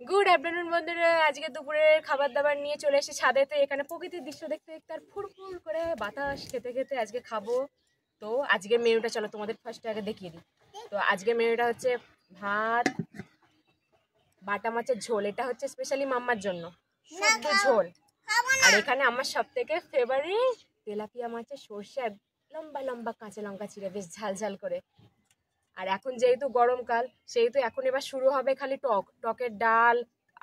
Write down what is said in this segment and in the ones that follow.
Good afternoon বন্ধুরা, আজকে দুপুরের খাবার দাবার নিয়ে চলে এসেছি ছাদেতে। এখানে প্রকৃতির দৃশ্য দেখতে দেখতে আর ফুরফুর করে বাতাস খেতে খেতে আজকে খাবো। তো আজকে মেনুটা চলো তোমাদের ফার্স্টে আগে দেখিয়ে দিই। তো আজকে মেনুটা হচ্ছে ভাত, বাটা মাছের ঝোল, এটা হচ্ছে স্পেশালি মাম্মার জন্য শুদ্ধ ঝোল। আর এখানে আমার সব থেকে ফেভারিট তেলাপিয়া মাছের সর্ষে লম্বা লম্বা কাঁচা লঙ্কা চিড়ে বেশ ঝাল ঝাল করে। আর এখন যেহেতু গরমকাল সেহেতু এখন এবার শুরু হবে খালি টকের ডাল,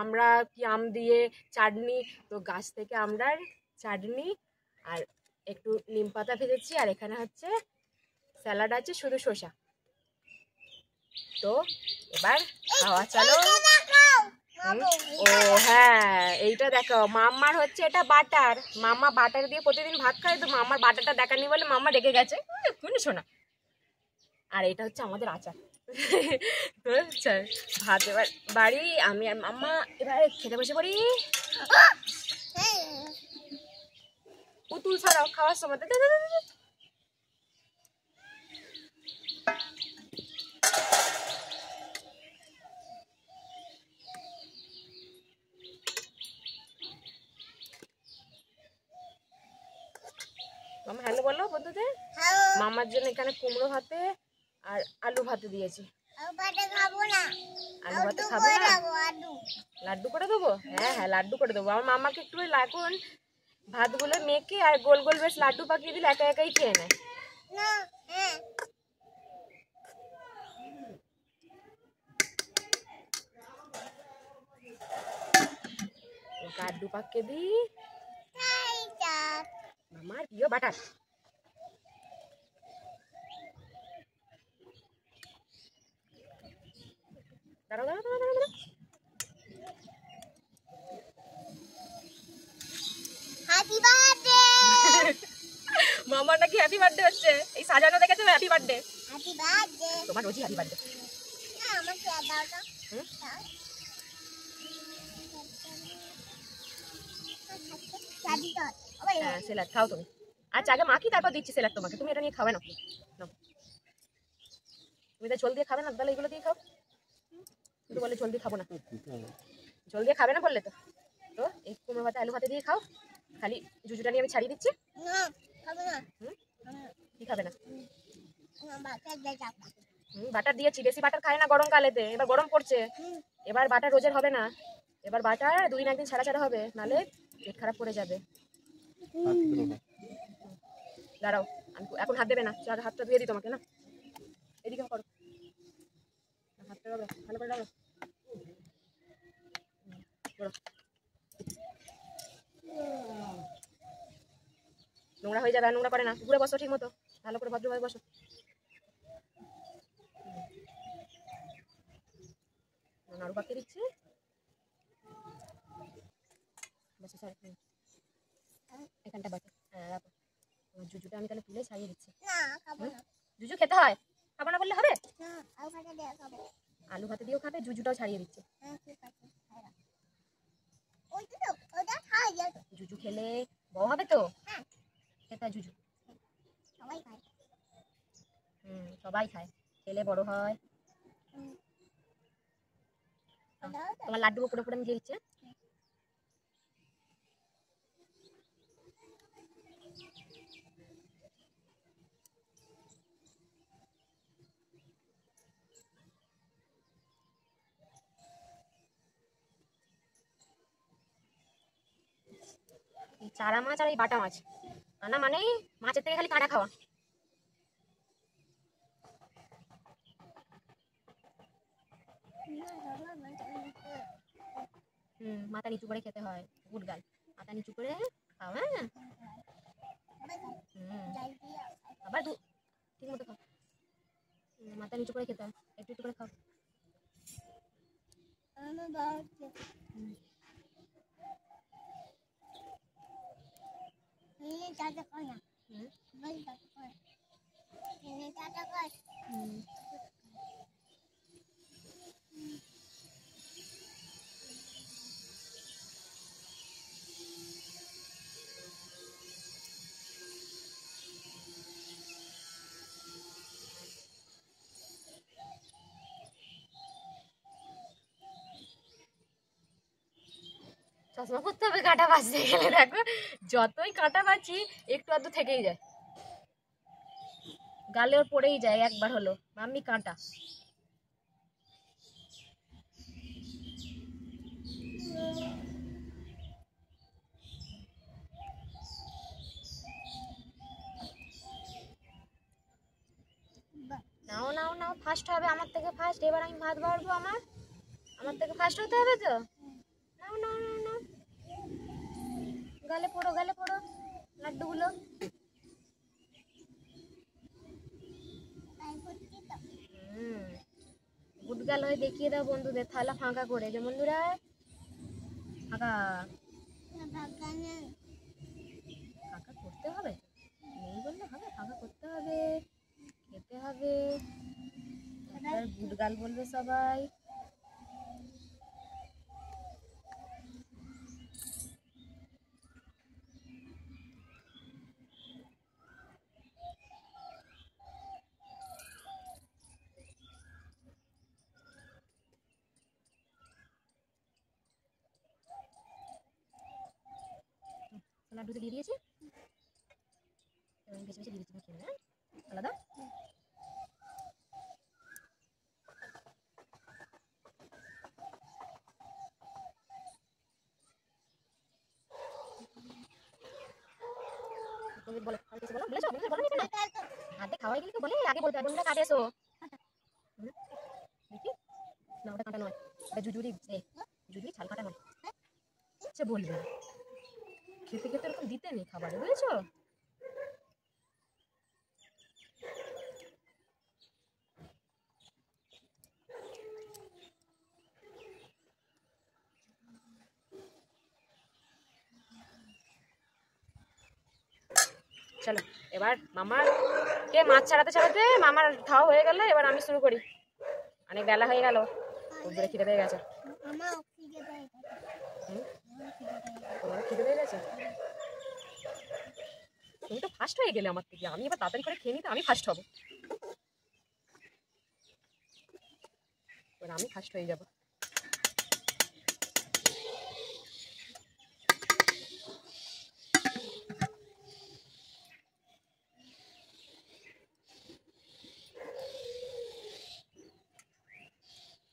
আমরা কি আম দিয়ে চাটনি, তো গাছ থেকে আমরার চাটনি আর একটু নিম পাতা ভেজেছি। আর এখানে হচ্ছে স্যালাড আছে শুধু শসা। তো এবার খাওয়া চলো। ও হ্যাঁ, এইটা দেখো মাম্মার হচ্ছে এটা বাটার। মাম্মা বাটার দিয়ে প্রতিদিন ভাত খায়, তো মাম্মার বাটারটা দেখানি বলে মাম্মা রেখে গেছে। এক্ষুনি শোনা। আর এটা হচ্ছে আমাদের আচার। ভাত এবার বাড়ি, আমি আর মাম্মা এবার খেতে বসে পড়ি। পুতুল ছাড়াও খাওয়ার সময় মামা হ্যালো বলো বন্ধুদের। মামার জন্য এখানে কুমড়ো ভাতে আর আলু ভাতে দিয়েছি। আলু ভাতে খাবো না, লাড্ডু করে দেবো। হ্যাঁ হ্যাঁ, লাড্ডু করে দেবো। আমার মামাকে একটু এখন ভাতগুলো মেখে আর গোল গোল বেশ লাড্ডু পাকিয়ে দিলে একা একাই খেয়ে নেয়। লাড্ডু পাকিয়ে দিই মামার প্রিয় বাটার। দাঁড়াও দাঁড়াও দাঁড়াও দাঁড়াও। Happy birthday. মামার নাকি হ্যাপি বার্থডে হচ্ছে, এই সাজানো দেখেছো? Happy birthday. Happy birthday. তোমার রোজই হ্যাপি বার্থডে। না আমার কি দাও তো। হ্যাঁ সেলাড খাও তুমি। আচ্ছা আগে মাখি তারপর দিচ্ছি সেলাড তোমাকে, তুমি এটা নিয়ে খাবে না। তুমি তো ঝোল দিয়ে খাবে না, তাহলে এগুলো দিয়ে খাও। কিন্তু বলে ঝোল দিয়ে খাবো না, ঝোল দিয়ে খাবে না বললে তো। তো এই কুমড়ো ভাতে আলু ভাতে দিয়ে খাও। খালি জুজুটা নিয়ে আমি ছাড়িয়ে দিচ্ছি। কি খাবে না? বাটার দিয়েছি, বেশি বাটার খায় না গরমকালেতে, এবার গরম পড়ছে। এবার বাটার রোজের হবে না, এবার বাটার 2 দিন 1 দিন ছাড়া ছাড়া হবে, নালে পেট খারাপ করে যাবে। দাঁড়াও, আমি এখন হাত দেবে না, হাতটা ধুয়ে দিই তোমাকে। না এদিকে করো, হাতটা ভালো করে দাও। নোংরা হয়ে যাবে, আর নোংরা করে না। ঘুরে বসো ঠিক মতো, ভালো করে ভদ্রভাবে বসো। নাড়ু পাকিয়ে দিচ্ছি। এখানটা বাকি, হ্যাঁ রাখো। জুজুটা আমি তাহলে তুলে ছাড়িয়ে দিচ্ছি। জুজু খেতে হয়, খাবো না বললে হবে? আলু ভাতে দিয়েও খাবে, জুজুটাও ছাড়িয়ে দিচ্ছে। জুজু খেলে বড় হবে তো। খেতে হয় জুজু, সবাই খায়, খেলে বড় হয়। তোমার লাড্ডু উপরে উপরে আমি দিয়ে দিচ্ছি। চারা মাছ আর এই বাটা মাছ আনা মানে মাছের থেকে খালি কাঁটা খাওয়া। মাথা নিচু করে খেতে হয়, গুড গার্ল। মাথা নিচু করে খাও। হ্যাঁ আবার ঠিক মতো খাও, মাথা নিচু করে খেতে হয়, একটু একটু করে খাও। চশমা করতে হবে কাঁটা বাঁচতে গেলে। দেখো যতই কাঁটা বাঁচি একটু আধটু থেকেই যায়, গালে ওর পড়েই যায় একবার হলো মাম্মি কাঁটা। নাও নাও নাও, ফার্স্ট হবে আমার থেকে ফার্স্ট। এবার আমি ভাত বাড়বো, আমার থেকে ফার্স্ট হতে হবে তো। নাও নাও নাও নাও, গালে পড়ো লাড্ডুগুলো। গুডগাল হয়ে দেখিয়ে দাও বন্ধুদের, থালা ফাঁকা করে, যে বন্ধুরা ফাঁকা ফাঁকা করতে হবে, নেই বললে হবে, ফাঁকা করতে হবে, খেতে হবে। এবার গুডগাল বলবে সবাই। লাড্ডুতে দিয়ে দিয়েছি, বেশি বেশি দিয়ে দিচ্ছি খেয়ে, হ্যাঁ আলাদা। বলো বলো, বলেছো বলো না, হাতে খাওয়াই গেলে তো বলে আগে বলতে হয় বন্ধুরা কাটে এসো। দেখি না, ওটা কাটা নয়, ওটা জুজুরি, জুজুরি ছাল কাটা নয়, সে বলবে খেতে খেতে এরকম দিতে নেই খাবারে, বুঝেছো? চলো এবার মামার কে মাছ ছাড়াতে মামার খাওয়া হয়ে গেল, এবার আমি শুরু করি। অনেক বেলা হয়ে গেল, খুব জোরে খিদে পেয়ে গেছে। তোমার খিদে পেয়ে গেছে? তুমি তো ফার্স্ট হয়ে গেলে আমার থেকে, আমি এবার তাড়াতাড়ি করে খেয়ে নিতে আমি ফার্স্ট হবো, এবার আমি ফার্স্ট হয়ে যাবো।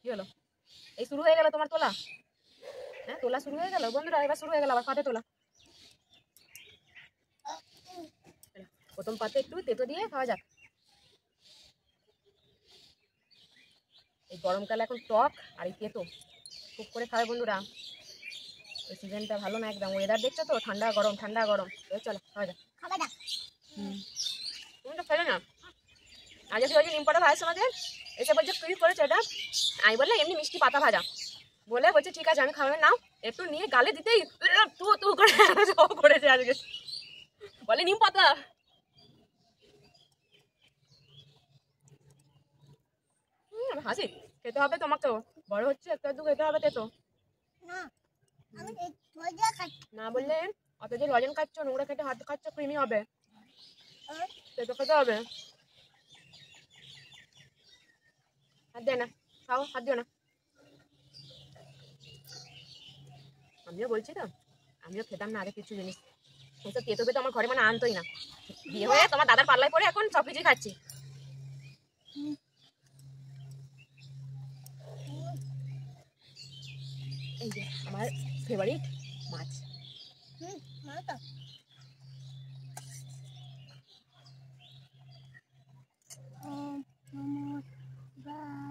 কি হলো? এই শুরু হয়ে গেল তোমার তোলা, হ্যাঁ তোলা শুরু হয়ে গেল বন্ধুরা, এবার শুরু হয়ে গেল আবার পাতে তোলা। প্রথম পাতে একটু তেতো দিয়ে খাওয়া যাক। এই গরমকালে এখন টক আর এই তেতো খুব করে খাবে বন্ধুরা, এই সিজনটা ভালো না একদম, ওয়েদার দেখছো তো, ঠান্ডা গরম চলো খাওয়া যাক। তুমি তো খেলে না, আজ এসে বলছি নিম পাতা ভাজার সময় এসে বলছে তুই করেছো এটা, আমি বললে এমনি মিষ্টি পাতা ভাজা, বলে বলছে ঠিক আছে আমি খাবে নাও, একটু নিয়ে গালে দিতেই তু করে করেছে আজকে, বলে নিম পাতা। হাসি, খেতে হবে তোমাকেও, বড় হচ্ছে একটু একটু খেতে হবে তেতো। না বললে অত যে লজেন খাচ্ছ, নোংরা খেতে হাত খাচ্ছ, ক্রিমি হবে, তেতো খেতে হবে। হাত দে না, খাও, হাত দিও না। আমিও বলছি তো, আমিও খেতাম না আগে কিছু জিনিস, কিন্তু তেতো তো আমার ঘরে মানে আনতোই না, বিয়ে হয়ে তোমার দাদার পাল্লায় পরে এখন সব কিছুই খাচ্ছি। এই যে আমার ফেভারিট মাছ,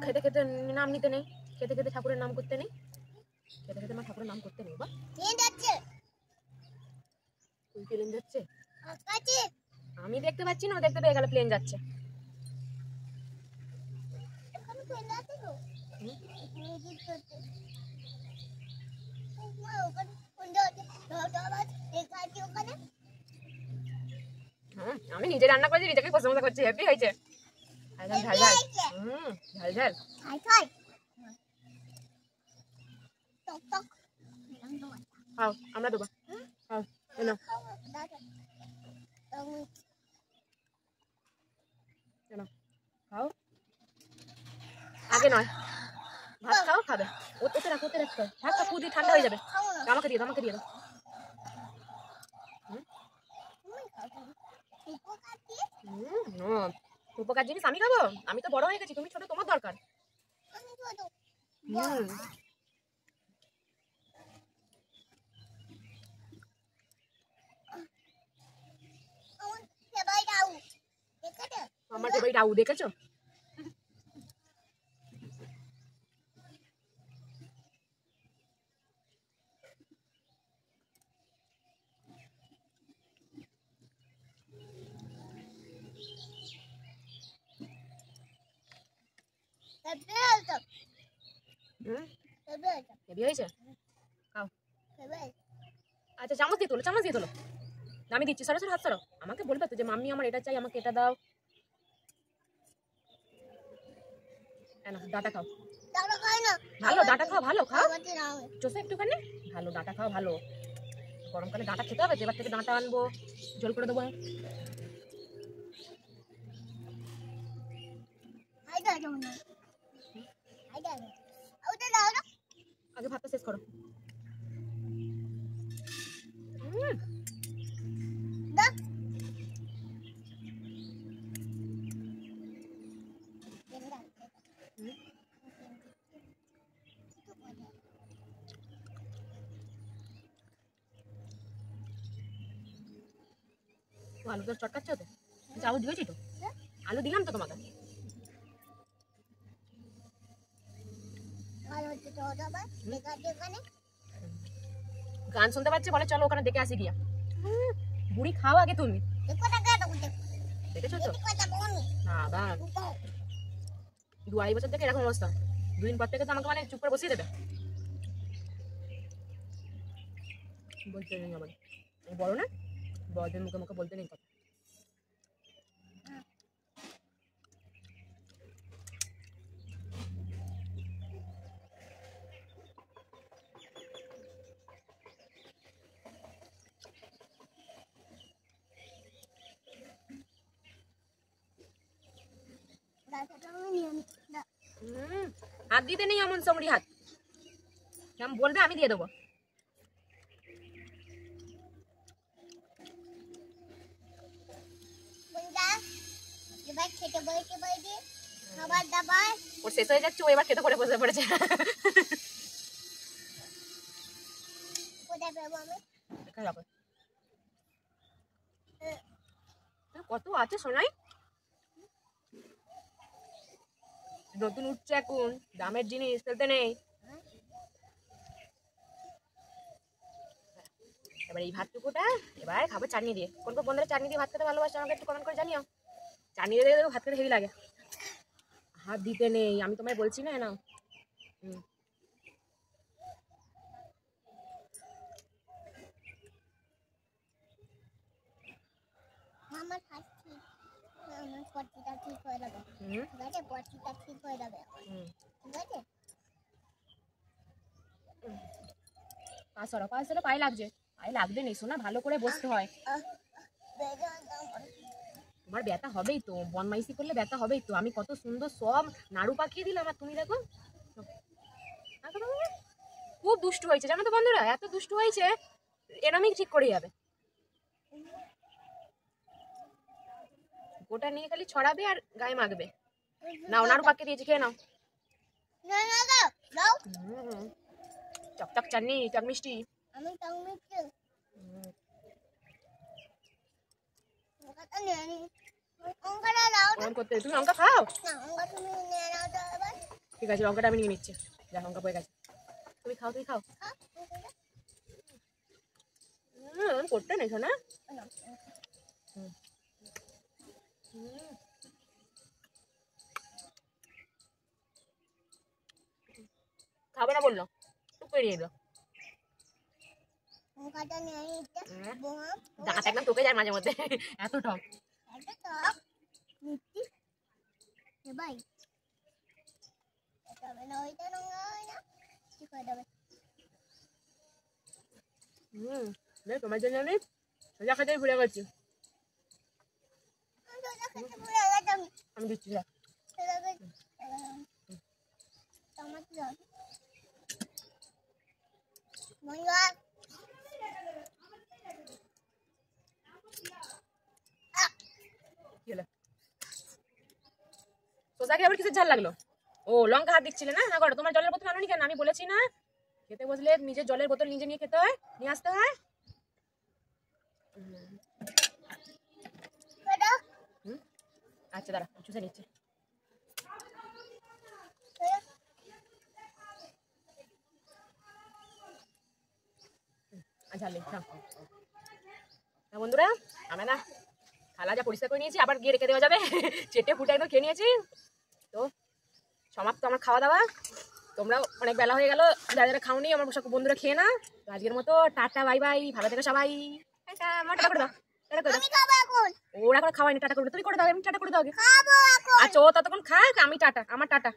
খেতে খেতে নাম নিতে নেই, খেতে খেতে ঠাকুরের নাম করতে নেই, খেতে খেতে আমার ঠাকুরের নাম করতে নেই। বা প্লেন যাচ্ছে, আমি দেখতে পাচ্ছি না, দেখতে পেয়ে গেল প্লেন যাচ্ছে। আমি নিজে রান্না করেছি, নিজেকে প্রশংসা করছি, হ্যাপি হয়েছে। একদম ঝাল ঝাল, ঝাল ঝাল। খাও, আমরা দেবো, খাও, খাও, আগে নয়, ভাত খাও, খাবে। ওতে রাখ, ওতে রাখ, থাক থাক, পুদি ঠান্ডা হয়ে যাবে। আমাকে দিয়ে দাও, আমাকে দিয়ে দাও। উপকার জিনিস আমি খাবো? আমি তো বড় হয়ে গেছি, তুমি ছোট, তোমার দরকার। আমার তো ভাই রাউ দেখেছো? হেভি হয়েছে, খাও। আচ্ছা চামচ দিয়ে তোলো, চামচ দিয়ে তোলো। আমি দিচ্ছি, সরো সরো, হাত সরো। আমাকে বলবে তো যে মাম্মি আমার এটা চাই, আমাকে এটা দাও। ডাটা খাও, ভালো ডাটা খাও, ভালো খাও, চোষে একটুখানি ভালো ডাটা খাও, ভালো। গরমকালে ডাটা খেতে হবে, এবার থেকে ডাটা আনবো, জল করে দেবো। আগে ভাতটা শেষ করো। আলু তো চটকাচ্ছ তো, আলু দিয়েছি তো, আলু দিলাম তো তোমাকে। গান শুনতে পাচ্ছি, বলে চলো ওখানে দেখে আসি গিয়া। বুড়ি খাও আগে তুমি, দেখেছো তো? বাবা 2-2.5 বছর থেকে এরকম অবস্থা, 2 দিন পর থেকে তো আমাকে মানে চুপ করে বসিয়ে দেবে। বলতে নেই আমার, বড় না, বড়দের মুখে মুখে বলতে নেই কথা। হাত দিতে নেই এমন সমরি হাত, যেমন বলবে আমি দিয়ে দেবো। ওর শেষ হয়ে যাচ্ছে, ও এবার খেতে করে বসে পড়েছে। কত আছে শোনাই, নতুন উঠছে এখন, দামের জিনিস ফেলতে নেই। এবার এই ভাতটুকুটা এবার খাবো চাটনি দিয়ে। কোন কোন বন্ধুরা চাটনি দিয়ে ভাত খেতে ভালোবাসে আমাকে একটু কমেন্ট করে জানিও। চাটনি দিয়ে দেবো, ভাত খেতে হেভি লাগে। হাত দিতে নেই, আমি তোমায় বলছি না, না। পায়ে লাগছে, পায়ে লাগবে নেই শোনা, ভালো করে বসতে হয়। তোমার ব্যথা হবেই তো, বনমাইশি করলে ব্যথা হবেই তো। আমি কত সুন্দর সব নাড়ু পাকিয়ে দিলাম, আর তুমি দেখো। খুব দুষ্টু হয়েছে জানো তো বন্ধুরা, এত দুষ্টু হয়েছে, এরমই ঠিক করে যাবে। গোটা নিয়ে খালি ছড়াবে আর গায়ে মাখবে। নাও নাড়ু পাকিয়ে দিয়েছি, খেয়ে নাও। চকচক চাটনি, টক মিষ্টি। তুমি লঙ্কা খাও? ঠিক আছে, লঙ্কাটা আমি নিয়ে নিচ্ছি। যা লঙ্কা পড়ে গেছে, তুমি খাও, তুমি খাও। করতে নেই না, খাবে না বললো, টুক করে নিয়ে এলো। দাঁত একদম তোকে যায় মাঝে মধ্যে, এত টক। তোমার জন্য আমি সোজা খেতে ভুলে গেছি। আমি দিচ্ছি। সোজাকে আবার কিসের ঝাল লাগলো? ও লঙ্কা হাত দিচ্ছিলে না? না করো, তোমার জলের বোতল আনোনি কেন? আমি বলেছি না খেতে বসলে নিজের জলের বোতল নিজে নিয়ে খেতে হয়, নিয়ে আসতে হয়। আচ্ছা দাঁড়া, চুষে নিচ্ছে। বন্ধুরা আমি না থালা যা পরিষ্কার করে নিয়েছি, আবার গিয়ে রেখে দেওয়া যাবে। চেটে ফুটে একদম খেয়ে নিয়েছি। তো সমাপ্ত আমার খাওয়া দাওয়া। তোমরাও অনেক বেলা হয়ে গেল, যারা যারা খাওনি আমার সব বন্ধুরা খেয়ে না। তো আজকের মতো টাটা বাই বাই, ভালো থেকো সবাই। টাটা করে দাও, টাটা করে দাও। ওরা এখন খাওয়াইনি, টাটা করে তুমি করে দাও, আমি টাটা করে দাও আগে। আচ্ছা ও ততক্ষণ খাক, আমি টাটা, আমার টাটা।